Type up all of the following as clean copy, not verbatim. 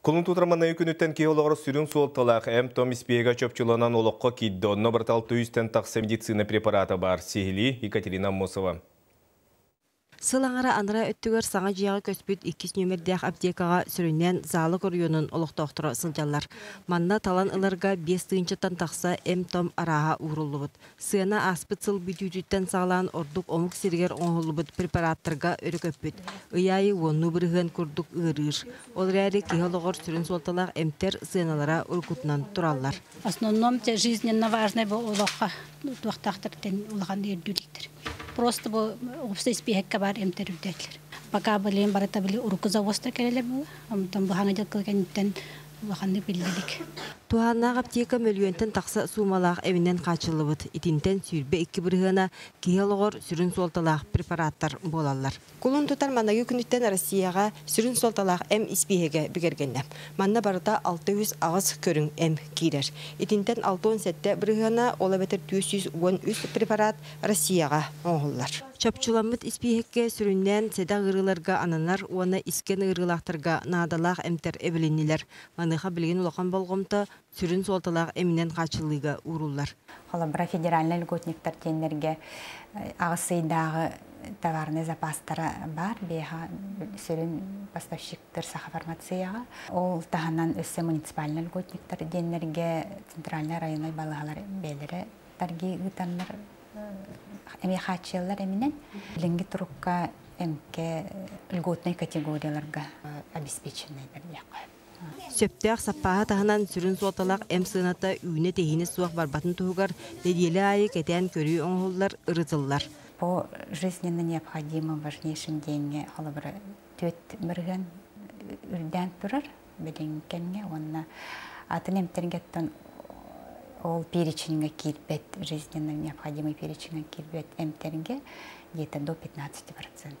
Kulun tutramana yükünütten kiyolağır sürün soğutalaq Tom ispiyega çöpçülanan oloqqa kiddi. Onunla 1600'ten taqsa medicina preparata bar. Sihili Ekaterina Mosova. Sılаңара анара өттігер саңа жияғы көспіт 2 нөмірдіяқ аптекаға сүрінен залы көргенін олық доқтыры сылжалар. Манна талан ыларға 5 тыынчыттан тақса Том араға урулы бұд. Сыяна аспыт сыл бүтүтіттен сағылан ордық омық сергер оңғылы бұд препараттарға өрі көппіт. Үйайы онны бірігін күрдік ұрыр. Ол рәрі кейхалығыр сүрін солталақ әмтер сыяналара ұркутынан тұралар. Основном жизненно важное бұл олыққа туақтақтырден олған ерділіктір. Просто bu ofiste ispiyek kabar emterüdetler. Baka bilen barata bile urkuza vosta kereler bu. Tam bu hanacak kılken bakanda bildik. Tuhanna aптека мөлүөнтен тақса сумалақ эвинен қачылыбыт. Итинтен сүйрбе 2 бірғана киялығыр сүрін солталақ препараттар болалар. Кулун тутар маннагы күніттен Россияға сүрін солталақ испиеге бігергенне. Манна барыта 600 ағыз көрің кирер. Итинтен 6-17 бірғана ола бетер 213 препарат Россияға оңғылар. Чапчуламыт испиекке сүріннен седа ғырыларға ананар, оны isken ғырылақтарға надалақ әмтер эвелинилер. Маныға білген улақан болғымты сүрін солталақ әмінен қачылыға урулар. Холобра федеральный льготниктар тенлерге ағысыйдағы товарный запастары бар, беха сүрін поставщиктер саха фармацияға. Ол тағанан өсі муниципальный льготниктар тенлерге центральный районный балығалар бәлері тарги ғытанлар эми хачылар эминен ленги турукка эмке льготный категорияларга обеспеченный бердияк. Сөптәк саппаға тағынан сүрін соталақ сыната үйіне тегіне суақ барбатын туғығар леделі айы кәтен көрі оңғылар ұрытылар. По жизненно необходимым важнейшим деньги холобры төт бірген үрден тұрар білінкенге онна атын эмтергеттен ол переченге кирбет, жизненно необходимый переченге кирбет эмтерге где-то до 15%.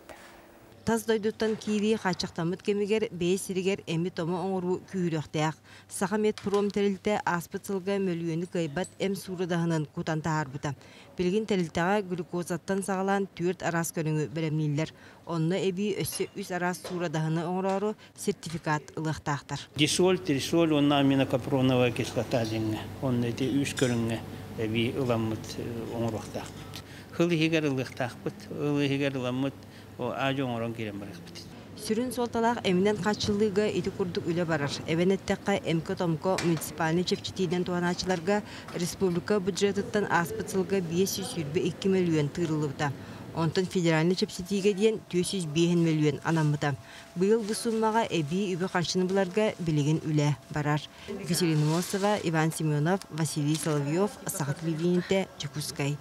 Таз дойдуттан кири қачықтамыт кемігер бейсірігер әмі томы оңыру күйіріқтәяқ. Сақамет пром тәрілті аспыт сылға мөліөні қайбат сурыдағынан кутанта арбыта. Білген тәрілтіға глюкозаттан сағалан түрт арас көріңі білемнелер. Онны әбі өсі үс арас сурыдағыны оңырару сертификат ылықтақтар. Дисоль, трисоль, онна аминокапроновая кислота дейіне. Онны әте үс көріңі әбі ыламыт оңырықтақпыт. Хылы хегер ылықтақпыт, ылы хегер ыламыт. Сүрін солталақ әмінен қачылыға еті күрдік үлі барар. Әвенеттіққа әмкі-томко муниципалны чепчетейден туғаначыларға республика бюджетіттен аспыцылға 522 миллион тырылыбыта. Онтан федеральны чепчетейге дейін 205 миллион анамыта. Бұйыл бұл суммаға әбей үбі қаршыны бұларға білеген үлі барар. Екатерина Мосова, Иван Семенов, Василий Соловьев, Сағат Левинте, Чекускай.